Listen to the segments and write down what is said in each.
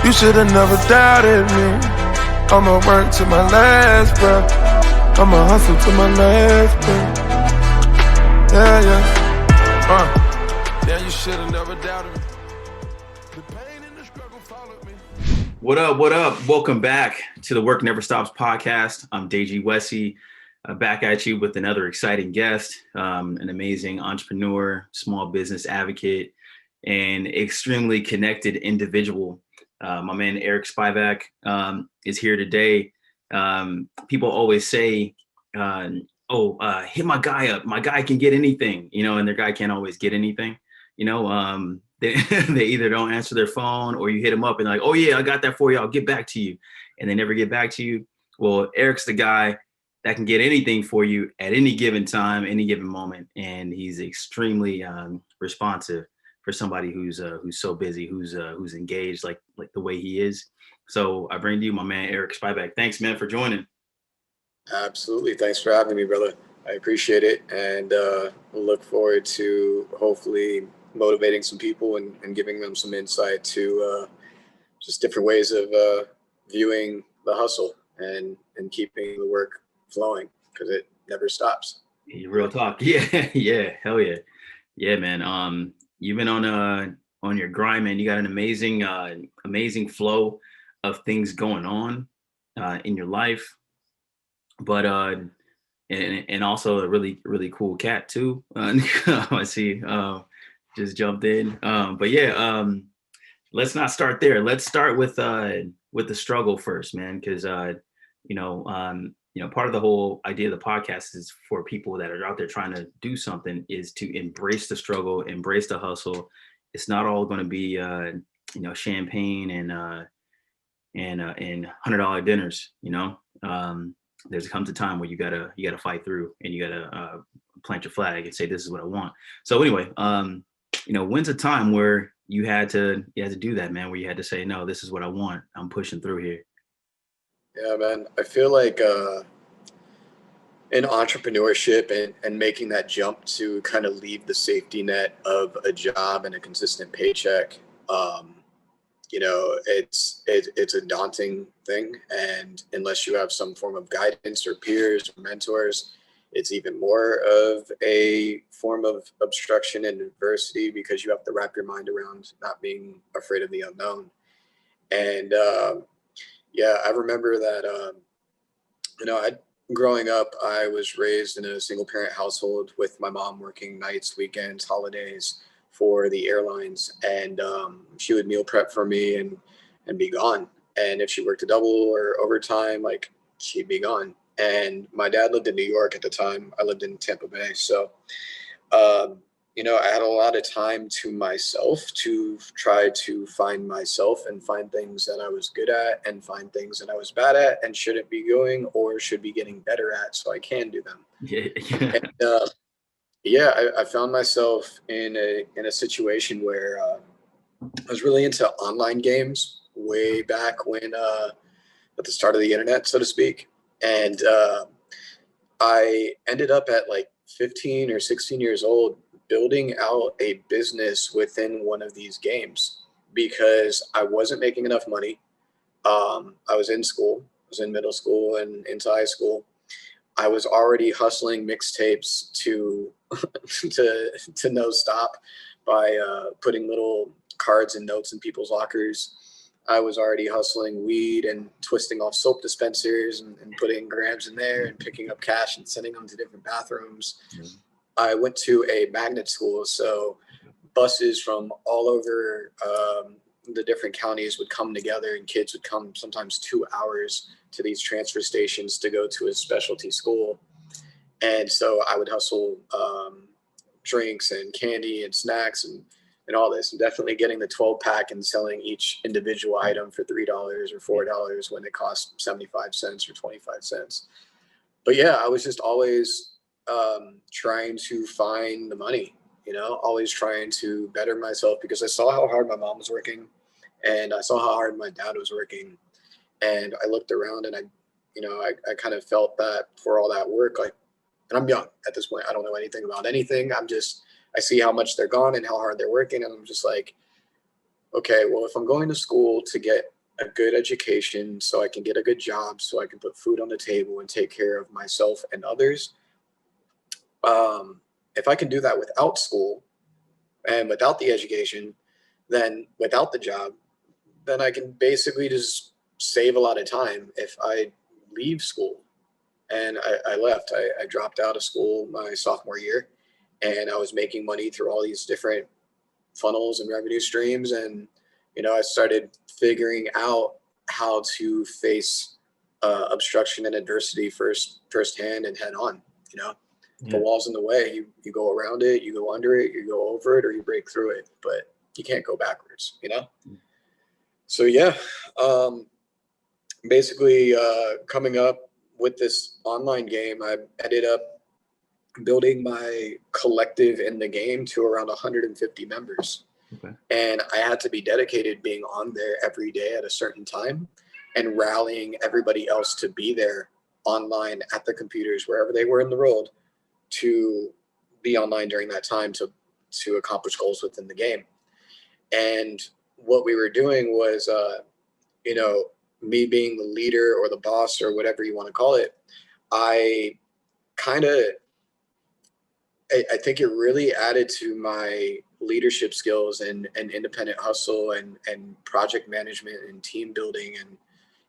You should've never doubted me. I'ma work to my last breath. I'ma hustle to my last breath. Yeah, you should've never doubted me. The pain and the struggle followed me. What up? What up? Welcome back to the Work Never Stops podcast. I'm Deji Wessy, back at you with another exciting guest, an amazing entrepreneur, small business advocate, and extremely connected individual. My man, Eric Spivak, is here today. People always say, hit my guy up. My guy can get anything, and their guy can't always get anything, They, they either don't answer their phone or you hit them up and like, oh yeah, I got that for you. I'll get back to you. And they never get back to you. Well, Eric's the guy that can get anything for you at any given time, any given moment. And he's extremely responsive for somebody who's so busy, who's engaged like the way he is. So I bring to you my man, Eric Spivak. Thanks, man, for joining. Absolutely. Thanks for having me, brother. I appreciate it. And we'll look forward to hopefully motivating some people and giving them some insight to just different ways of viewing the hustle and keeping the work flowing, because it never stops. Real talk. Yeah. Hell yeah. Yeah, man. You've been on your grind, man. You got an amazing flow of things going on in your life, but and also a really, really cool cat too. I see. Just jumped in. But yeah, let's not start there. Let's start with the struggle first, man, because part of the whole idea of the podcast is for people that are out there trying to do something is to embrace the struggle, embrace the hustle. It's not all going to be champagne and $100 dinners. There's comes a time where you gotta fight through and you gotta plant your flag and say, this is what I want. So anyway, when's a time where you had to do that, man, where you had to say, no, this is what I want. I'm pushing through here. Yeah, man. I feel like in entrepreneurship and making that jump to kind of leave the safety net of a job and a consistent paycheck, it's a daunting thing. And unless you have some form of guidance or peers or mentors, it's even more of a form of obstruction and adversity, because you have to wrap your mind around not being afraid of the unknown. And I remember that, growing up, I was raised in a single parent household with my mom working nights, weekends, holidays for the airlines. And she would meal prep for me and be gone. And if she worked a double or overtime, like, she'd be gone. And my dad lived in New York at the time. I lived in Tampa Bay. So, I had a lot of time to myself to try to find myself and find things that I was good at and find things that I was bad at and shouldn't be going or should be getting better at so I can do them. I found myself in a situation where I was really into online games way back when, at the start of the internet, so to speak. And I ended up at like 15 or 16 years old building out a business within one of these games because I wasn't making enough money. I was in school. I was in middle school and into high school. I was already hustling mixtapes to no stop by putting little cards and notes in people's lockers. I was already hustling weed and twisting off soap dispensers and putting grams in there and picking up cash and sending them to different bathrooms. Mm-hmm. I went to a magnet school, so buses from all over the different counties would come together, and kids would come sometimes 2 hours to these transfer stations to go to a specialty school. And so I would hustle drinks and candy and snacks and all this, and definitely getting the 12-pack and selling each individual item for $3 or $4 when it cost 75 cents or 25 cents. But yeah, I was just always trying to find the money, always trying to better myself, because I saw how hard my mom was working and I saw how hard my dad was working. And I looked around and I kind of felt that for all that work, like, and I'm young at this point, I don't know anything about anything. I see how much they're gone and how hard they're working. And I'm just like, okay, well, if I'm going to school to get a good education so I can get a good job, so I can put food on the table and take care of myself and others, if I can do that without school and without the education, then without the job, then I can basically just save a lot of time if I leave school. And I left. I dropped out of school my sophomore year, and I was making money through all these different funnels and revenue streams. And, I started figuring out how to face obstruction and adversity firsthand and head on. If the wall's in the way, you go around it, you go under it, you go over it, or you break through it, but you can't go backwards. So yeah, basically coming up with this online game, I ended up building my collective in the game to around 150 members. Okay. And I had to be dedicated being on there every day at a certain time and rallying everybody else to be there online at the computers, wherever they were in the world, to be online during that time to accomplish goals within the game. And what we were doing was, me being the leader or the boss or whatever you want to call it, I think it really added to my leadership skills and independent hustle and project management and team building. And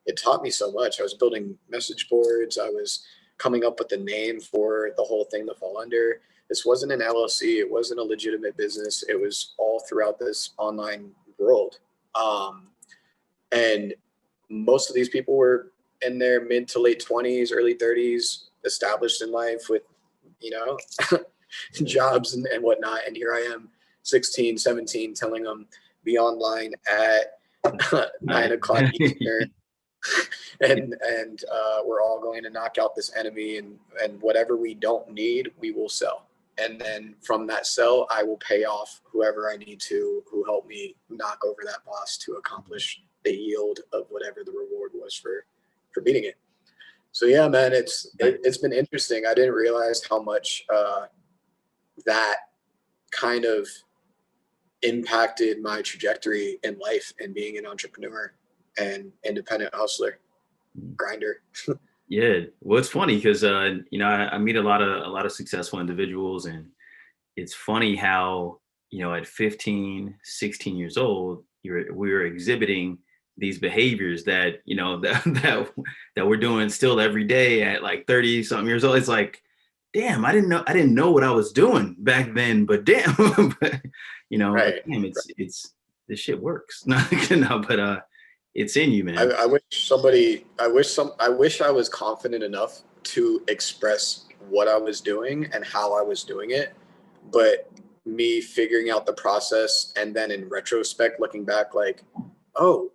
it taught me so much. I was building message boards. I was coming up with a name for the whole thing to fall under. This wasn't an LLC. It wasn't a legitimate business. It was all throughout this online world. And most of these people were in their mid to late 20s, early 30s, established in life with, jobs and whatnot. And here I am, 16, 17, telling them be online at 9 o'clock Eastern. and we're all going to knock out this enemy, and whatever we don't need, we will sell. And then from that sell, I will pay off whoever I need to, who helped me knock over that boss to accomplish the yield of whatever the reward was for beating it. So yeah, man, it's been interesting. I didn't realize how much that kind of impacted my trajectory in life and being an entrepreneur and independent hustler, grinder. Yeah, well, it's funny because I meet a lot of successful individuals, and it's funny how at 15, 16 years old, we were exhibiting these behaviors that that we're doing still every day at like 30 something years old. It's like, damn, I didn't know what I was doing back then, but damn, but, right. Damn, it's this shit works. But it's in you, man. I wish I was confident enough to express what I was doing and how I was doing it, but me figuring out the process and then in retrospect looking back like, oh,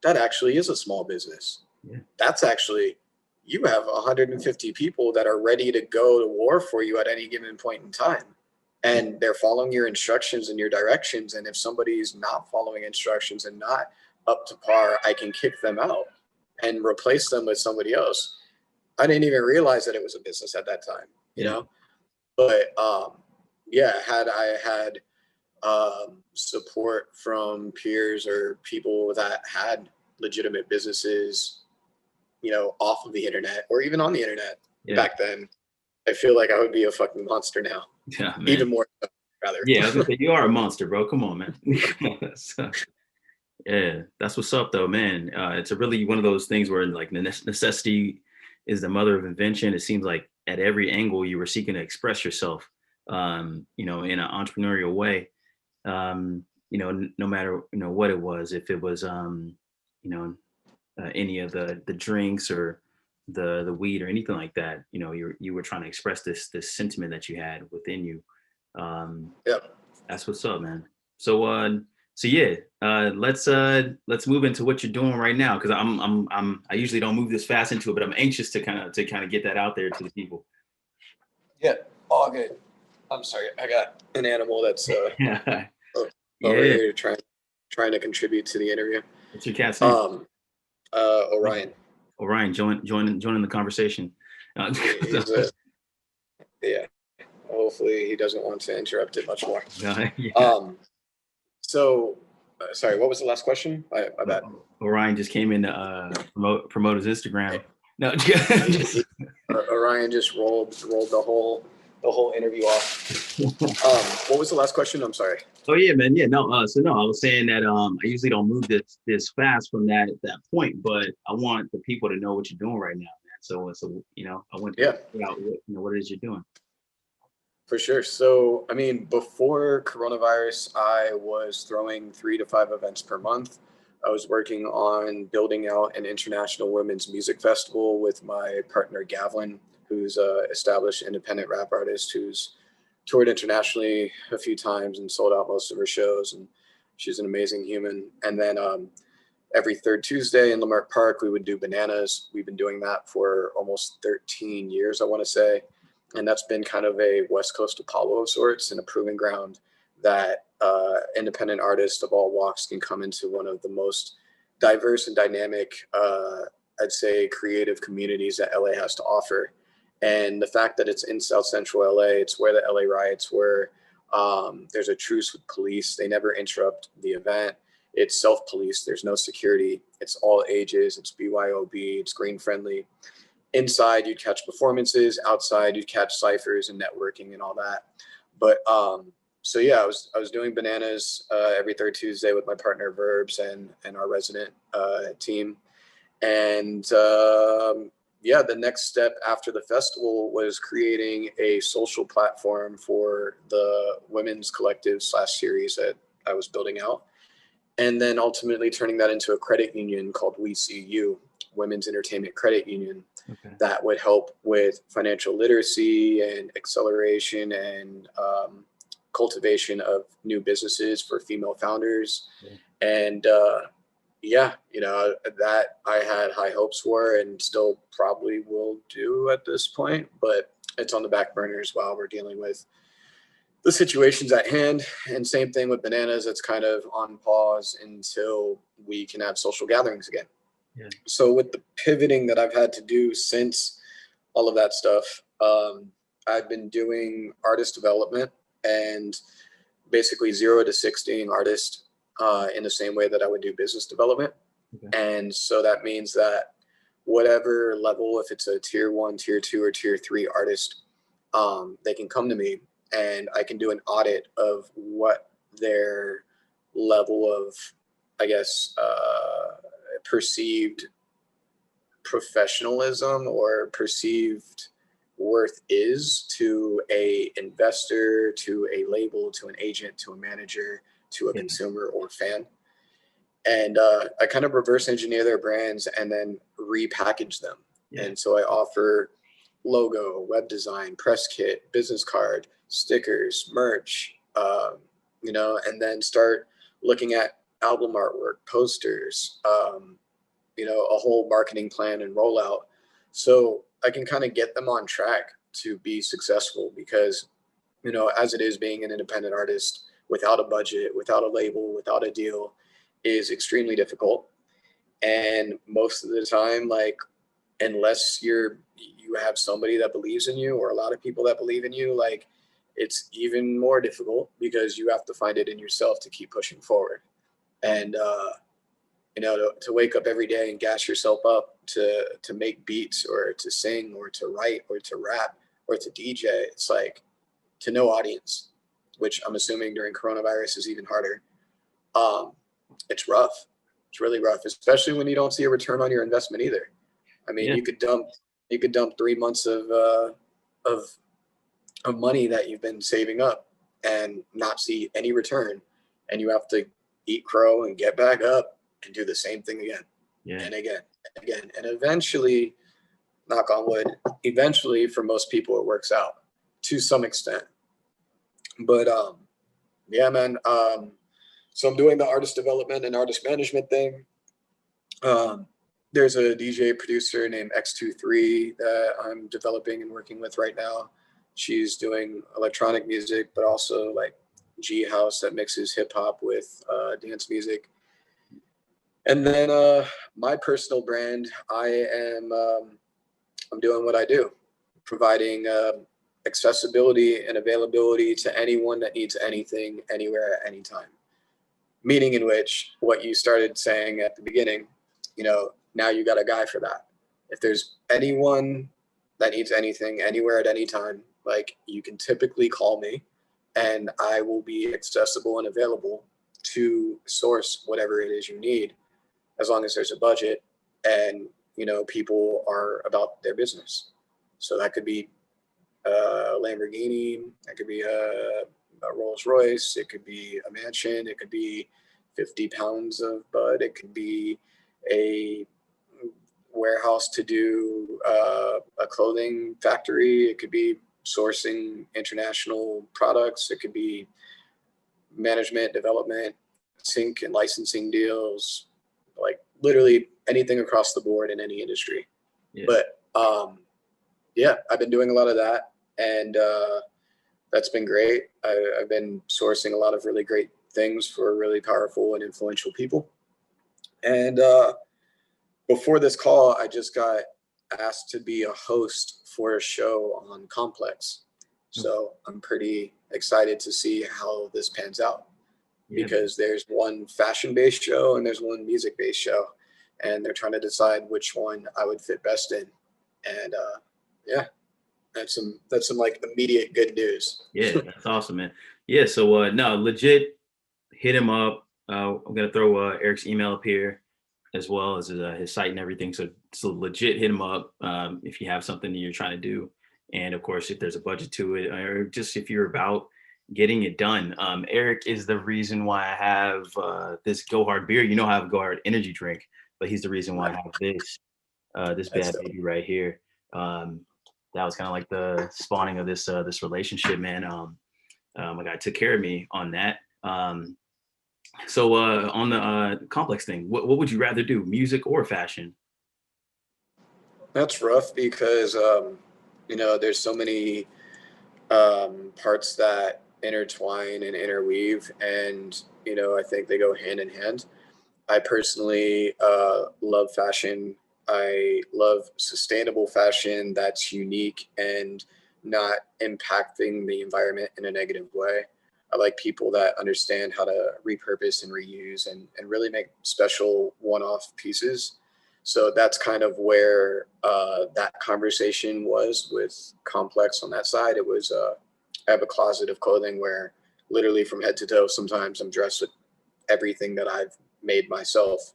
that actually is a small business. Yeah. That's actually, you have 150 people that are ready to go to war for you at any given point in time. And they're following your instructions and your directions. And if somebody's not following instructions and not up to par, I can kick them out and replace them with somebody else. I didn't even realize that it was a business at that time, But had I had support from peers or people that had legitimate businesses, off of the internet or even on the internet back then, I feel like I would be a fucking monster now. Yeah, man. Even more so, rather. Yeah, I was gonna say, you are a monster, bro. Come on, man. Yeah, that's what's up, though, man. It's a really one of those things where like necessity is the mother of invention. It seems like at every angle you were seeking to express yourself, in an entrepreneurial way. No matter what it was, if it was any of the drinks or the weed or anything like that, you were trying to express this sentiment that you had within you. That's what's up, man. So let's move into what you're doing right now, because I usually don't move this fast into it, but I'm anxious to kind of get that out there to the people. Yeah, all good. I'm sorry, I got an animal that's over here trying to contribute to the interview. What's your cat's name? Orion. Orion, joining the conversation. Yeah. Hopefully he doesn't want to interrupt it much more. Yeah. So Sorry, what was the last question? My bad. Orion just came in to promote his Instagram. No, Orion just rolled the whole interview off. What was the last question? I'm sorry. Oh yeah, man. Yeah, no. So no, I was saying that I usually don't move this fast from that point, but I want the people to know what you're doing right now, man. So I want to figure out what it is you're doing. For sure. So, I mean, before coronavirus, I was throwing 3 to 5 events per month. I was working on building out an international women's music festival with my partner, Gavlin, who's an established independent rap artist who's toured internationally a few times and sold out most of her shows. And she's an amazing human. And then every third Tuesday in Leimert Park, we would do bananas. We've been doing that for almost 13 years, I want to say. And that's been kind of a West Coast Apollo of sorts and a proving ground that independent artists of all walks can come into one of the most diverse and dynamic, I'd say, creative communities that LA has to offer. And the fact that it's in South Central LA, it's where the LA riots were. There's a truce with police. They never interrupt the event. It's self-policed. There's no security. It's all ages. It's BYOB. It's green friendly. Inside, you'd catch performances. Outside, you'd catch ciphers and networking and all that. But so yeah, I was doing bananas every third Tuesday with my partner Verbs and our resident team. And yeah, the next step after the festival was creating a social platform for the women's collective / series that I was building out. And then ultimately turning that into a credit union called We See You, Women's Entertainment Credit Union, that would help with financial literacy and acceleration and cultivation of new businesses for female founders. And yeah, that I had high hopes for and still probably will do at this point, but it's on the back burners while we're dealing with the situations at hand. And same thing with bananas, it's kind of on pause until we can have social gatherings again. Yeah. So with the pivoting that I've had to do since all of that stuff, I've been doing artist development and basically 0 to 16 artists in the same way that I would do business development. And so that means that whatever level, if it's a tier 1, tier 2, or tier 3 artist, they can come to me and I can do an audit of what their level of, I guess, perceived professionalism or perceived worth is to a investor, to a label, to an agent, to a manager, to a consumer or fan. And I kind of reverse engineer their brands and then repackage them. And so I offer logo, web design, press kit, business card, stickers, merch, and then start looking at album artwork, posters, a whole marketing plan and rollout. So I can kind of get them on track to be successful because, as it is being an independent artist without a budget, without a label, without a deal is extremely difficult. And most of the time, like, unless you have somebody that believes in you or a lot of people that believe in you, like, it's even more difficult because you have to find it in yourself to keep pushing forward. And, to wake up every day and gas yourself up to make beats or to sing or to write or to rap or to DJ, it's like to no audience, which I'm assuming during coronavirus is even harder. It's rough. It's really rough, especially when you don't see a return on your investment either. I mean, you could dump 3 months of money that you've been saving up and not see any return, and you have to eat crow and get back up and do the same thing again and again and again. And eventually, knock on wood, eventually for most people it works out to some extent. But yeah, man. So I'm doing the artist development and artist management thing. There's a DJ producer named X23 that I'm developing and working with right now. She's doing electronic music, but also like G house that mixes hip hop with dance music. And then my personal brand, I'm doing what I do, providing accessibility and availability to anyone that needs anything, anywhere, at any time. meaning in which what you started saying at the beginning, you know, now you got a guy for that. If there's anyone that needs anything anywhere at any time, like, you can typically call me and I will be accessible and available to source whatever it is you need, as long as there's a budget and, you know, people are about their business. So that could be a Lamborghini, that could be a Rolls Royce, it could be a mansion, it could be 50 pounds of bud, it could be a warehouse to do a clothing factory, it could be sourcing international products, it could be management, development, sync and licensing deals, like literally anything across the board in any industry. Yeah. But yeah, I've been doing a lot of that, and that's been great. I've been sourcing a lot of really great things for really powerful and influential people. And before this call, I just got asked to be a host for a show on Complex. So I'm pretty excited to see how this pans out, because there's one fashion-based show and there's one music-based show, and they're trying to decide which one I would fit best in. And yeah, that's some like immediate good news. Yeah, that's awesome, man. Yeah, so no, legit, hit him up. I'm gonna throw Eric's email up here, as well as his site and everything. So legit, hit him up if you have something that you're trying to do, and of course, if there's a budget to it, or just if you're about getting it done. Eric is the reason why I have this Go Hard beer. You know, I have Go Hard energy drink, but he's the reason why I have this bad baby right here. That was kind of like the spawning of this this relationship, man. My guy took care of me on that. So on the Complex thing, what would you rather do, music or fashion? That's rough because you know, there's so many parts that intertwine and interweave, and you know, I think they go hand in hand. I personally love fashion. I love sustainable fashion that's unique and not impacting the environment in a negative way. I like people that understand how to repurpose and reuse and really make special one-off pieces. So that's kind of where that conversation was with Complex on that side. It was, I have a closet of clothing where literally from head to toe, sometimes I'm dressed with everything that I've made myself,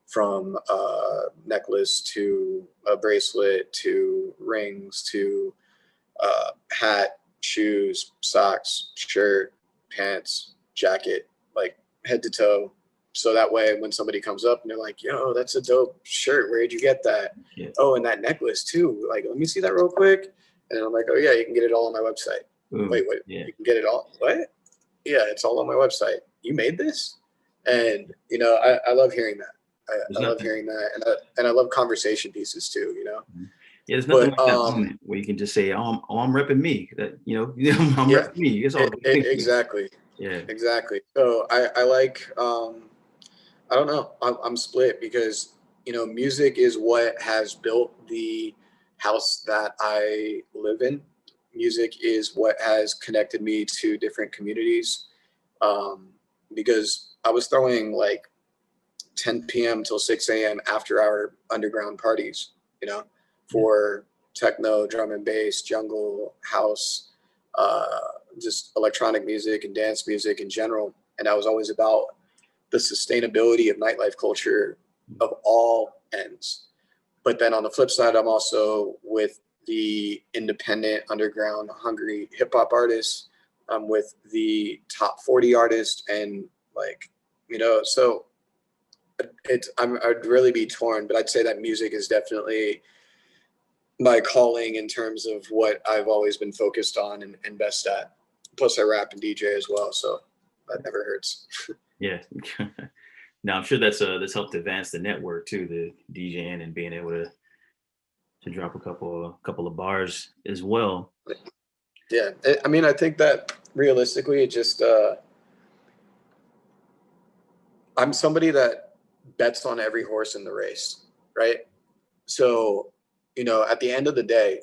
from a necklace to a bracelet to rings to hat, shoes, socks, shirt, pants, jacket, like head to toe. So that way, when somebody comes up and they're like, yo, that's a dope shirt, where'd you get that? Yeah. Oh, and that necklace too. Like, let me see that real quick. And I'm like, oh yeah, you can get it all on my website. Ooh, Wait, yeah. you can get it all? What? Yeah, it's all on my website. You made this? And, you know, I love hearing that. I love hearing that. And I love conversation pieces too, you know? Yeah, there's nothing But, like that moment where you can just say, oh, I'm repping me. That, you know, I'm yeah, repping me. It's all good. exactly. Yeah. Exactly. So I like, I don't know. I'm split because, you know, music is what has built the house that I live in. Music is what has connected me to different communities. Because I was throwing like 10 p.m. till 6 a.m. after hour underground parties, you know, for techno, drum and bass, jungle, house, just electronic music and dance music in general. And I was always about the sustainability of nightlife culture of all ends. But then on the flip side, I'm also with the independent, underground, hungry hip hop artists. I'm with the top 40 artists, and like, you know, so I'd really be torn, but I'd say that music is definitely my calling in terms of what I've always been focused on and best at. Plus I rap and DJ as well, so that never hurts. Yeah. Now I'm sure that's helped advance the network too, the DJing and being able to drop a couple of bars as well. Yeah, I mean, I think that realistically, it just I'm somebody that bets on every horse in the race, right? So, you know, at the end of the day,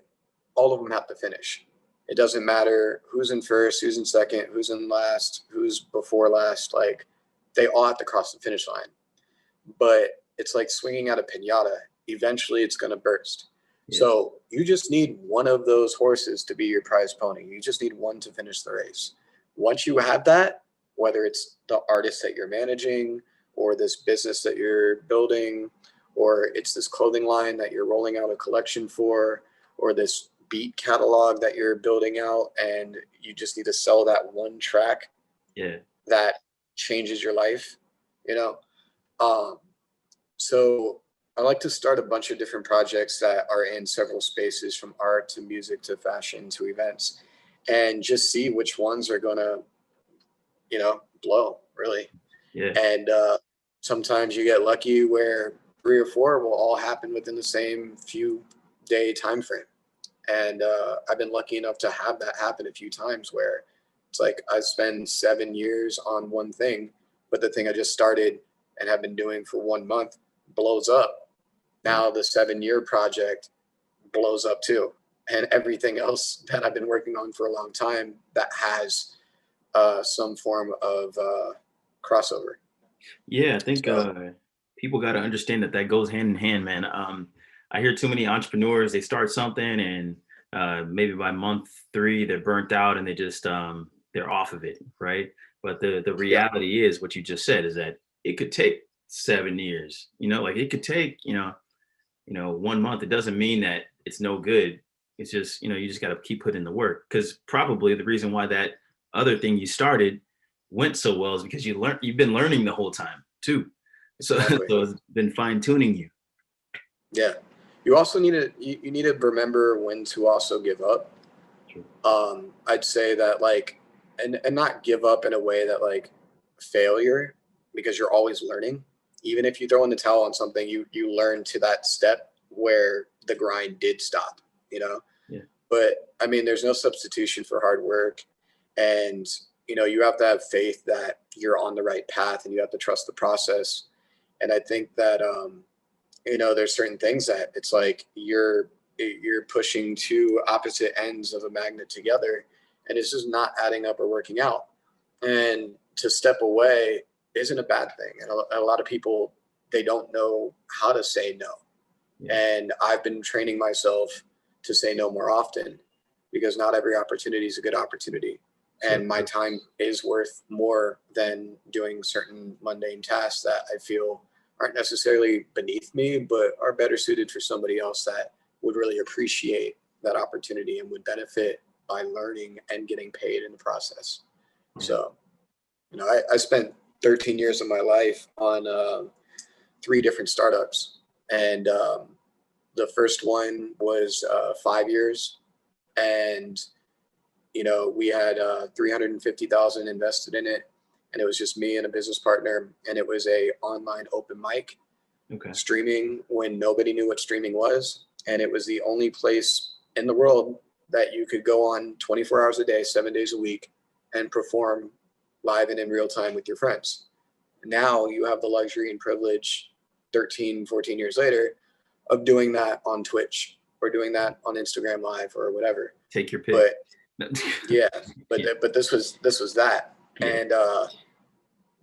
all of them have to finish. It doesn't matter who's in first, who's in second, who's in last, who's before last. Like, they all have to cross the finish line. But it's like swinging at a piñata. Eventually it's going to burst. Yeah. So you just need one of those horses to be your prize pony. You just need one to finish the race. Once you have that, whether it's the artist that you're managing or this business that you're building, or it's this clothing line that you're rolling out a collection for, or this beat catalog that you're building out, and you just need to sell that one track that changes your life, you know? So I like to start a bunch of different projects that are in several spaces, from art to music to fashion to events, and just see which ones are gonna, you know, blow, really. Yeah. And sometimes you get lucky where 3 or 4 will all happen within the same few day time frame. And I've been lucky enough to have that happen a few times, where it's like I spend 7 years on one thing, but the thing I just started and have been doing for 1 month blows up. Now the 7-year project blows up too. And everything else that I've been working on for a long time that has some form of crossover. Yeah, I think people got to understand that goes hand in hand, man. I hear too many entrepreneurs, they start something and maybe by month 3, they're burnt out and they just, they're off of it, right? But the reality is what you just said, is that it could take 7 years, you know, like it could take, you know, 1 month. It doesn't mean that it's no good. It's just, you know, you just got to keep putting in the work, because probably the reason why that other thing you started went so well is because you've been learning the whole time too. So, exactly. So it's been fine tuning you. Yeah. You also need to remember when to also give up. True. I'd say that, like, and not give up in a way that like failure, because you're always learning. Even if you throw in the towel on something, you learn to that step where the grind did stop, you know? Yeah. But I mean, there's no substitution for hard work, and, you know, you have to have faith that you're on the right path, and you have to trust the process. And I think that, you know, there's certain things that it's like you're pushing 2 opposite ends of a magnet together, and it's just not adding up or working out. And to step away isn't a bad thing. And a lot of people, they don't know how to say no. Yeah. And I've been training myself to say no more often, because not every opportunity is a good opportunity. Sure. And my time is worth more than doing certain mundane tasks that I feel aren't necessarily beneath me, but are better suited for somebody else that would really appreciate that opportunity and would benefit by learning and getting paid in the process. Yeah. So, you know, I spent 13 years of my life on 3 different startups. And the first one was 5 years. And, you know, we had 350,000 invested in it. And it was just me and a business partner. And it was a online open mic, streaming when nobody knew what streaming was. And it was the only place in the world that you could go on 24 hours a day, 7 days a week, and perform live and in real time with your friends. Now you have the luxury and privilege 13, 14 years later of doing that on Twitch or doing that on Instagram Live or whatever. Take your pick. But yeah, but this was that. Yeah. And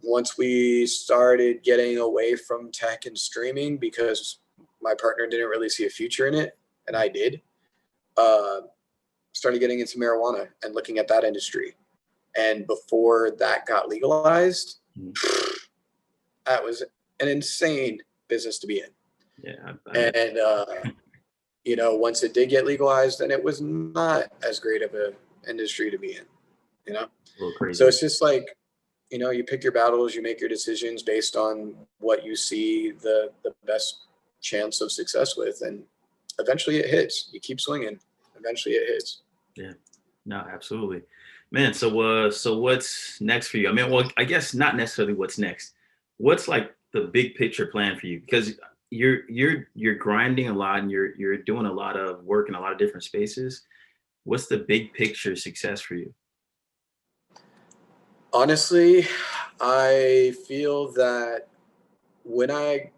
once we started getting away from tech and streaming, because my partner didn't really see a future in it, and I did, started getting into marijuana and looking at that industry. And before that got legalized, that was an insane business to be in. Yeah. And, you know, once it did get legalized, then it was not as great of an industry to be in, you know? A little crazy. So it's just like, you know, you pick your battles, you make your decisions based on what you see the best chance of success with. And eventually it hits. You keep swinging. Eventually it hits. Yeah. No, absolutely. Man, so what's next for you? I mean, well, I guess not necessarily what's next. What's like the big picture plan for you? Because you're grinding a lot and you're doing a lot of work in a lot of different spaces. What's the big picture success for you? Honestly, I feel that when I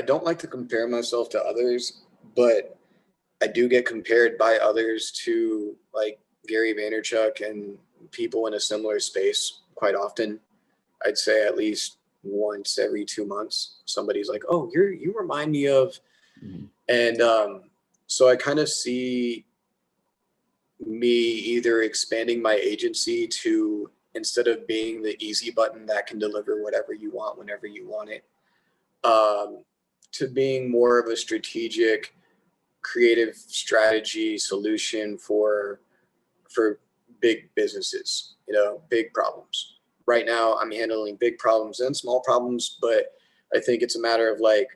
don't like to compare myself to others, but I do get compared by others to like Gary Vaynerchuk and people in a similar space quite often. I'd say at least once every 2 months, somebody's like, oh, you remind me of, and so I kind of see me either expanding my agency to, instead of being the easy button that can deliver whatever you want whenever you want it, to being more of a strategic, creative strategy solution for big businesses, big problems. Right now, I'm handling big problems and small problems, but I think it's a matter of like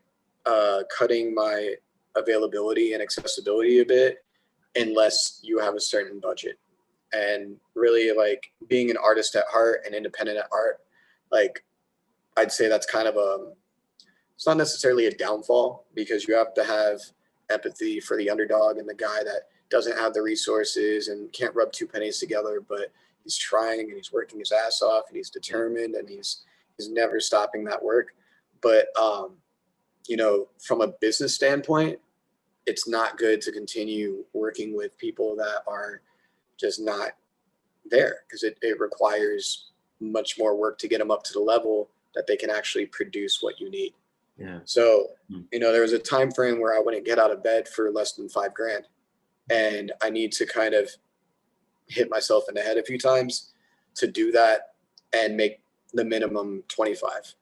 cutting my availability and accessibility a bit unless you have a certain budget. And really, like, being an artist at heart and independent at heart, like, I'd say that's kind of it's not necessarily a downfall, because you have to have empathy for the underdog and the guy that doesn't have the resources and can't rub two pennies together, but he's trying and he's working his ass off and he's determined and he's never stopping that work. But from a business standpoint, it's not good to continue working with people that are just not there, because it requires much more work to get them up to the level that they can actually produce what you need. Yeah. So, there was a time frame where I wouldn't get out of bed for less than $5,000, and I need to kind of hit myself in the head a few times to do that and make the minimum 25,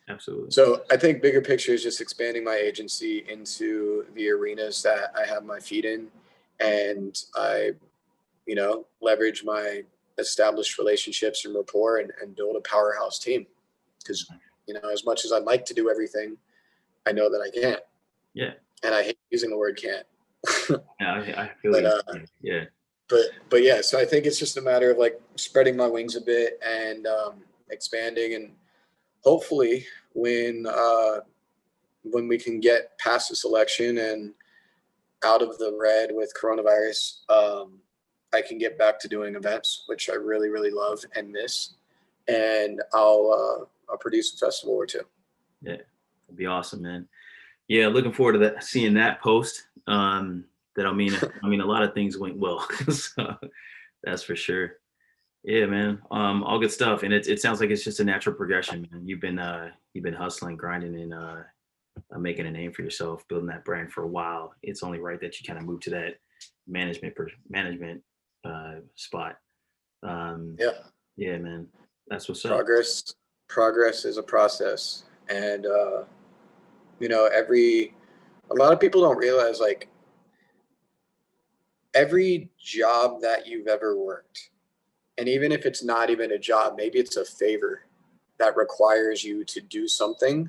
Absolutely. So I think bigger picture is just expanding my agency into the arenas that I have my feet in, and I, leverage my established relationships and rapport and build a powerhouse team. Because, as much as I'd like to do everything, I know that I can't. Yeah. And I hate using the word can't. Yeah, I feel but, yeah. But yeah, so I think it's just a matter of like spreading my wings a bit and expanding, and hopefully when we can get past this election and out of the red with coronavirus, I can get back to doing events, which I really, really love and miss. And I'll produce a festival or two. Yeah, it'd be awesome, man. Yeah, looking forward to that, seeing that post. That I mean, a lot of things went well. So, that's for sure. Yeah, man. All good stuff, and it sounds like it's just a natural progression, man. You've been hustling, grinding, and making a name for yourself, building that brand for a while. It's only right that you kind of move to that management spot. Yeah, man. That's what's up. Progress is a process, and a lot of people don't realize, like, every job that you've ever worked, and even if it's not even a job, maybe it's a favor that requires you to do something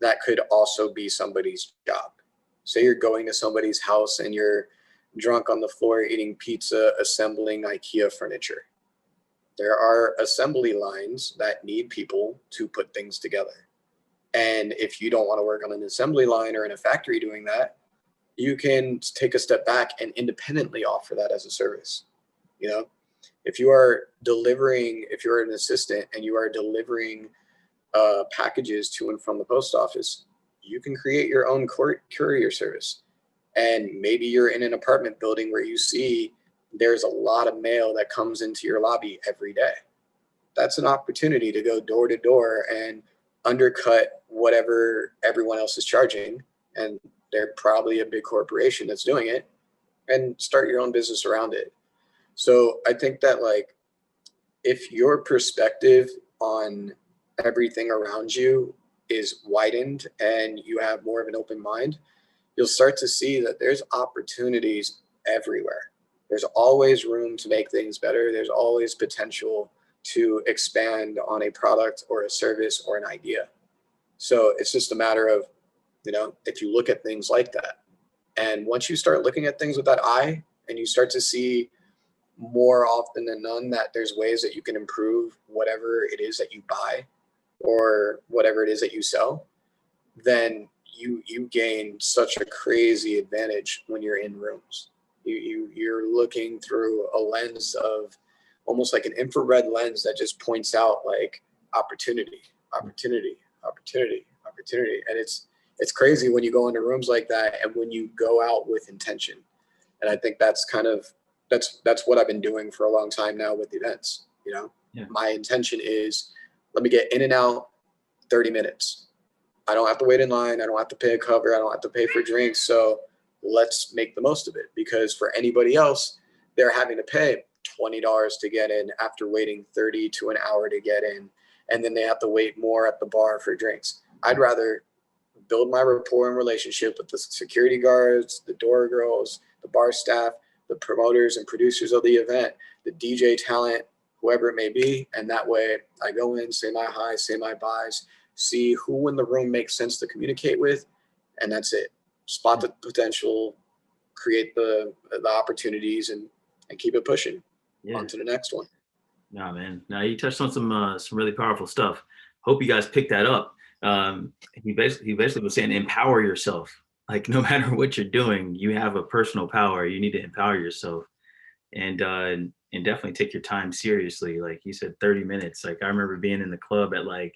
that could also be somebody's job. Say you're going to somebody's house and you're drunk on the floor eating pizza, assembling IKEA furniture. There are assembly lines that need people to put things together. And if you don't want to work on an assembly line or in a factory doing that, you can take a step back and independently offer that as a service. If you are an assistant and you are delivering packages to and from the post office, you can create your own courier service. And maybe you're in an apartment building where you see there's a lot of mail that comes into your lobby every day. That's an opportunity to go door to door and undercut whatever everyone else is charging. And they're probably a big corporation that's doing it, and start your own business around it. So I think that, like, if your perspective on everything around you is widened and you have more of an open mind, you'll start to see that there's opportunities everywhere. There's always room to make things better. There's always potential to expand on a product or a service or an idea. So it's just a matter of, if you look at things like that, and once you start looking at things with that eye and you start to see more often than none that there's ways that you can improve whatever it is that you buy or whatever it is that you sell, then you gain such a crazy advantage when you're in rooms. You're looking through a lens of almost like an infrared lens that just points out like opportunity. And it's crazy when you go into rooms like that and when you go out with intention. And I think that's what I've been doing for a long time now with events. Yeah. My intention is let me get in and out 30 minutes. I don't have to wait in line. I don't have to pay a cover. I don't have to pay for drinks. So let's make the most of it, because for anybody else, they're having to pay $20 to get in after waiting 30 to an hour to get in. And then they have to wait more at the bar for drinks. I'd rather build my rapport and relationship with the security guards, the door girls, the bar staff, the promoters and producers of the event, the DJ talent, whoever it may be. And that way I go in, say my highs, say my buys, see who in the room makes sense to communicate with. And that's it. Spot the potential, create the opportunities, and keep it pushing on to the next one. Nah, man. Now you touched on some really powerful stuff. Hope you guys picked that up. He basically was saying, empower yourself. Like, no matter what you're doing, you have a personal power. You need to empower yourself, and definitely take your time seriously. Like you said, 30 minutes. Like, I remember being in the club at like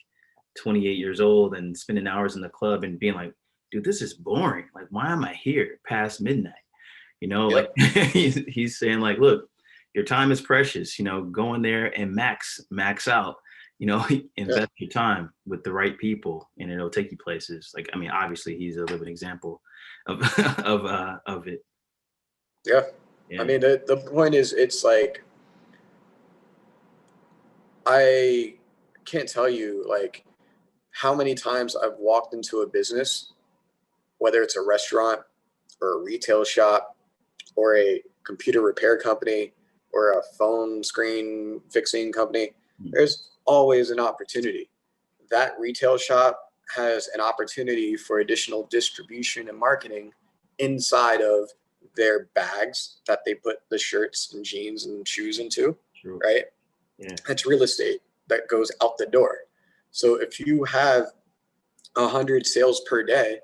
28 years old and spending hours in the club and being like, dude, this is boring. Like, why am I here past midnight? You know, like he's saying, like, look, your time is precious. You know, go in there and max out. You know, invest your time with the right people, and it'll take you places. Like, I mean, obviously, he's a living example of of it. Yeah. I mean, the point is, it's like, I can't tell you like how many times I've walked into a business, whether it's a restaurant or a retail shop or a computer repair company or a phone screen fixing company. There's always an opportunity. That retail shop has an opportunity for additional distribution and marketing inside of their bags that they put the shirts and jeans and shoes into. True. Right? Yeah. It's real estate that goes out the door. So if you have 100 sales per day,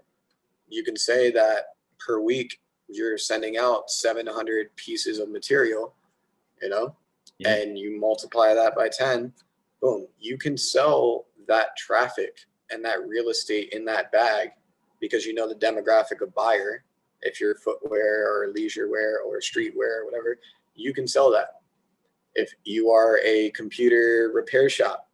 you can say that per week you're sending out 700 pieces of material, you know, and you multiply that by 10, boom, you can sell that traffic and that real estate in that bag, because you know the demographic of buyer. If you're footwear or leisure wear or streetwear or whatever, you can sell that. If you are a computer repair shop,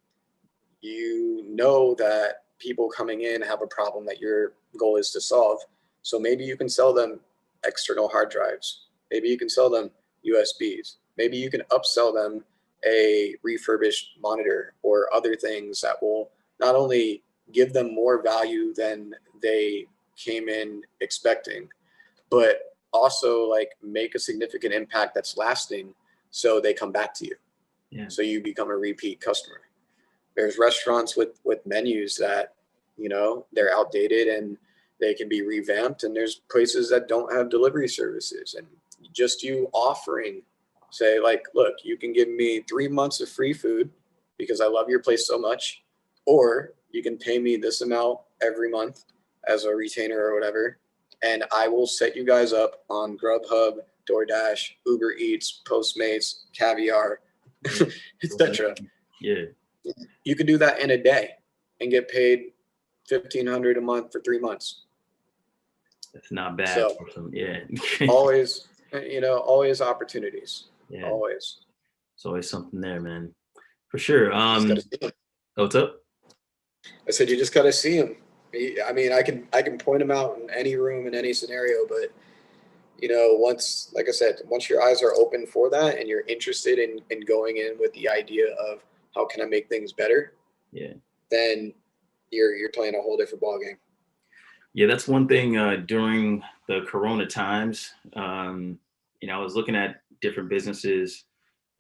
you know that people coming in have a problem that your goal is to solve. So maybe you can sell them external hard drives. Maybe you can sell them USBs. Maybe you can upsell them a refurbished monitor or other things that will not only give them more value than they came in expecting, but also like make a significant impact that's lasting, so they come back to you. Yeah. So you become a repeat customer. There's restaurants with menus that, you know, they're outdated and they can be revamped, and there's places that don't have delivery services, and just you offering, say like, look, you can give me 3 months of free food because I love your place so much, or you can pay me this amount every month as a retainer or whatever, and I will set you guys up on Grubhub, DoorDash, Uber Eats, Postmates, Caviar, etc. Yeah. You can do that in a day and get paid $1,500 a month for 3 months. That's not bad. So, always, you know, always opportunities. Yeah. Always. There's always something there, man. For sure. What's up? I said you just gotta see him. I mean, I can point him out in any room in any scenario, but you know, once, like I said, once your eyes are open for that and you're interested in going in with the idea of how can I make things better, then you're playing a whole different ballgame. Yeah, that's one thing during the Corona times. You know, I was looking at different businesses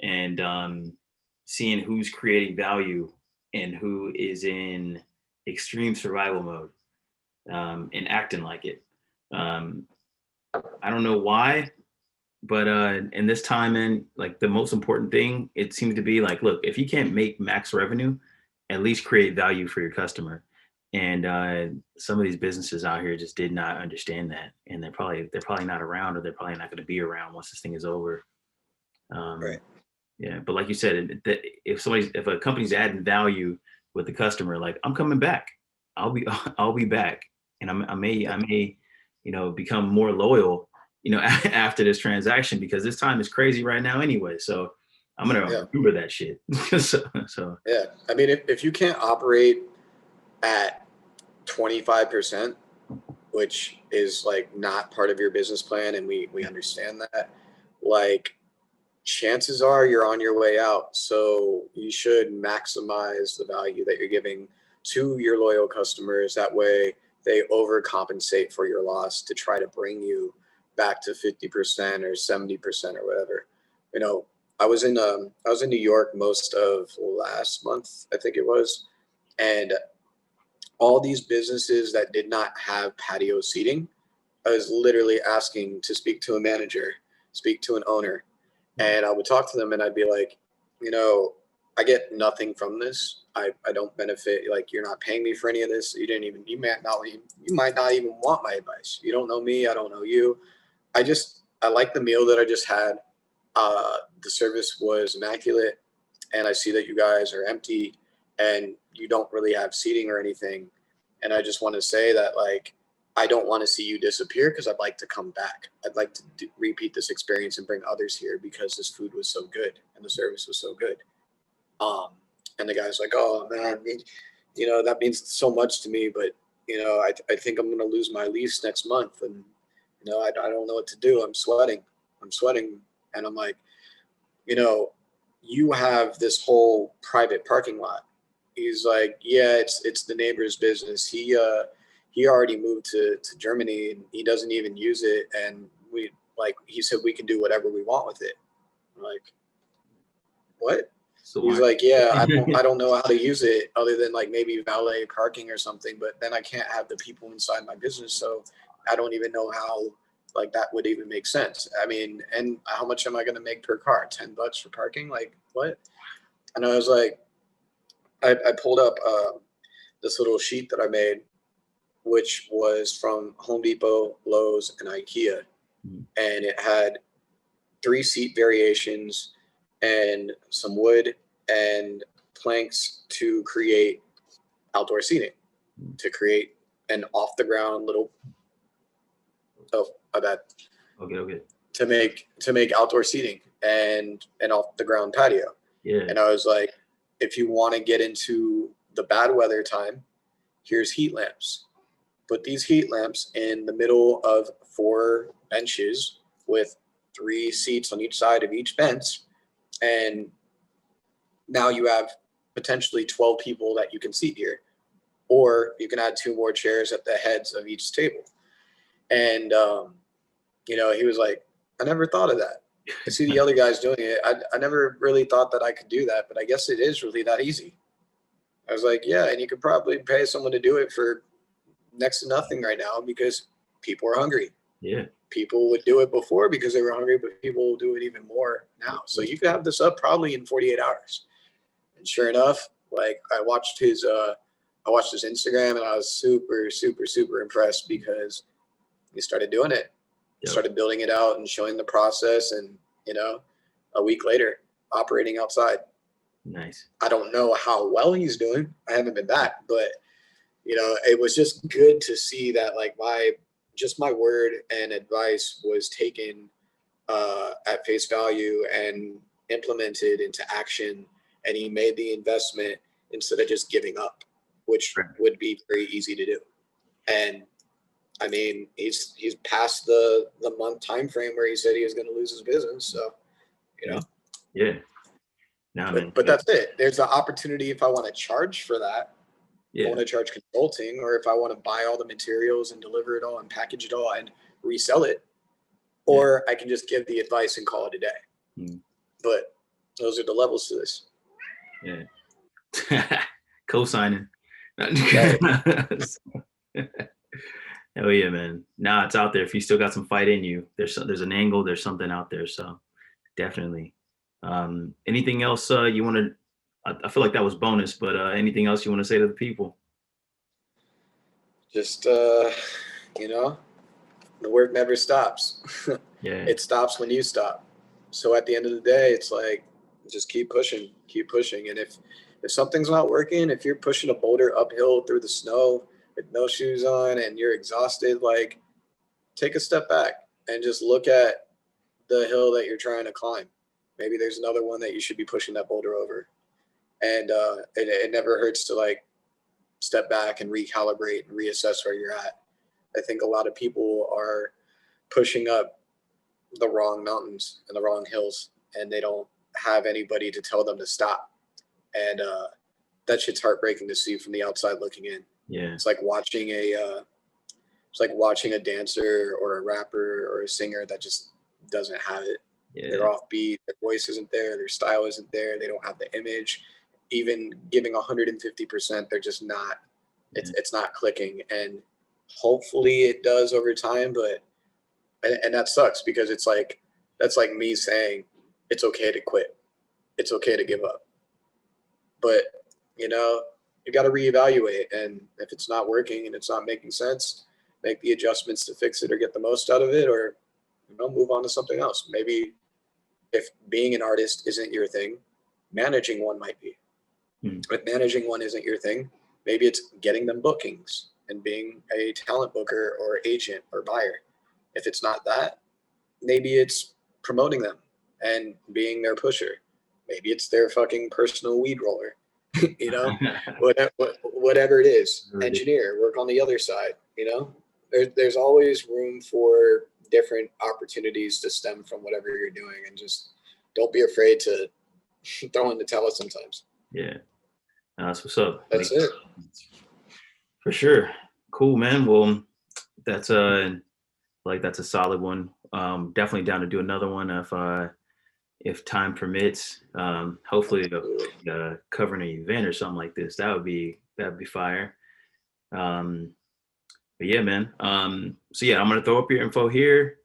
and seeing who's creating value and who is in extreme survival mode and acting like it. I don't know why, but in this time, and like the most important thing, it seems to be like, look, if you can't make max revenue, at least create value for your customer. And some of these businesses out here just did not understand that, and they're probably not around, or they're probably not going to be around once this thing is over. Right. Yeah, but like you said, if a company's adding value with the customer, like, I'm coming back, I'll be back, and I may you know, become more loyal, you know, after this transaction, because this time is crazy right now anyway. So I'm gonna remember that shit. so yeah. I mean, if you can't operate at 25%, which is like not part of your business plan, and we understand that, like, chances are you're on your way out. So you should maximize the value that you're giving to your loyal customers. That way they overcompensate for your loss to try to bring you back to 50% or 70% or whatever. You know, I was in New York most of last month, I think it was, and all these businesses that did not have patio seating, I was literally asking to speak to a manager, speak to an owner, and I would talk to them and I'd be like, you know, I get nothing from this. I don't benefit. Like, you're not paying me for any of this. You might not even want my advice. You don't know me. I don't know you. I like the meal that I just had. The service was immaculate, and I see that you guys are empty and you don't really have seating or anything. And I just want to say that, like, I don't want to see you disappear, because I'd like to come back. I'd like to repeat this experience and bring others here, because this food was so good and the service was so good. And the guy's like, oh man, you know, that means so much to me, but you know, I think I'm going to lose my lease next month, and you know, I don't know what to do. I'm sweating. And I'm like, you know, you have this whole private parking lot. He's like, yeah, it's the neighbor's business. He already moved to Germany, and he doesn't even use it. And he said we can do whatever we want with it. I'm like, what? So he's like, yeah, I don't know how to use it other than like maybe valet parking or something, but then I can't have the people inside my business. So I don't even know how like that would even make sense. I mean, and how much am I going to make per car? $10 for parking? Like, what? And I was like, I pulled up this little sheet that I made, which was from Home Depot, Lowe's, and IKEA. And it had 3 seat variations and some wood and planks to create outdoor seating, to create an off the ground little, okay. To make outdoor seating and an off the ground patio. Yeah. And I was like, if you want to get into the bad weather time, here's heat lamps. Put these heat lamps in the middle of 4 benches with 3 seats on each side of each bench, and now you have potentially 12 people that you can seat here, or you can add 2 more chairs at the heads of each table. And you know, he was like, I never thought of that. I see the other guys doing it. I never really thought that I could do that, but I guess it is really that easy. I was like, yeah, and you could probably pay someone to do it for next to nothing right now, because people are hungry. Yeah. People would do it before because they were hungry, but people will do it even more now. So you could have this up probably in 48 hours. And sure enough, like I watched his Instagram, and I was super, super, super impressed, because he started doing it. Yep. Started building it out and showing the process, and you know, a week later, operating outside. Nice. I don't know how well he's doing. I haven't been back, but you know, it was just good to see that like my word and advice was taken at face value and implemented into action, and he made the investment instead of just giving up, which would be very easy to do. And I mean, he's past the month time frame where he said he was going to lose his business. So, you know. Yeah. No, but that's it. There's the opportunity if I want to charge for that. Yeah. I want to charge consulting, or if I want to buy all the materials and deliver it all and package it all and resell it, or I can just give the advice and call it a day. But those are the levels to this. Yeah. Co-signing. Oh yeah, man. Nah, it's out there. If you still got some fight in you, there's an angle, there's something out there. So definitely. Anything else you want to? I feel like that was bonus, but anything else you want to say to the people? Just you know, the work never stops. Yeah. It stops when you stop. So at the end of the day, it's like just keep pushing. And if something's not working, if you're pushing a boulder uphill through the snow with no shoes on and you're exhausted, like take a step back and just look at the hill that you're trying to climb. Maybe there's another one that you should be pushing that boulder over. And it never hurts to like step back and recalibrate and reassess where you're at. I think a lot of people are pushing up the wrong mountains and the wrong hills, and they don't have anybody to tell them to stop. And that shit's heartbreaking to see from the outside looking in. Yeah, it's like watching a dancer or a rapper or a singer that just doesn't have it. yeah. They're offbeat. Their voice isn't there. Their style isn't there. They don't have the image. Even giving 150%, they're just not. It's not clicking. And hopefully it does over time. But and that sucks, because it's like, that's like me saying it's okay to quit. It's okay to give up. But you got to reevaluate. And if it's not working and it's not making sense, make the adjustments to fix it or get the most out of it, or move on to something else. Maybe if being an artist isn't your thing, managing one might be. If managing one isn't your thing, maybe it's getting them bookings and being a talent booker or agent or buyer. If it's not that, maybe it's promoting them and being their pusher. Maybe it's their fucking personal weed roller. Whatever it is. Engineer, work on the other side. There's always room for different opportunities to stem from whatever you're doing, and just don't be afraid to throw in the towel sometimes. Yeah, that's what's up. That's it. For sure. Cool, man. Well, that's a solid one. Definitely down to do another one if time permits. Hopefully covering an event or something like this. That'd be fire. But yeah, man. So yeah, I'm gonna throw up your info here,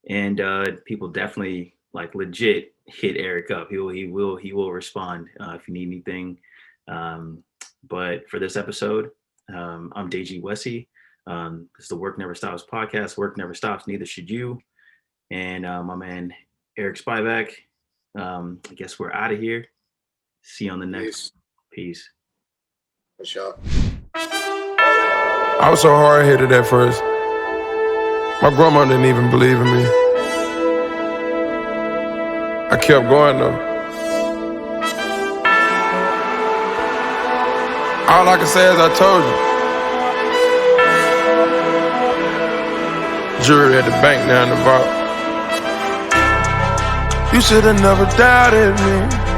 and people definitely like legit hit Eric up. He will respond if you need anything. But for this episode, I'm Deji Wessy. This is the Work Never Stops podcast. Work never stops, neither should you. And my man Eric Spivak. I guess we're out of here. See you on the next. Peace. For sure. I was so hard-headed at first. My grandma didn't even believe in me. I kept going though. All I can say is I told you. Jury at the bank now in the vault. You should have never doubted me.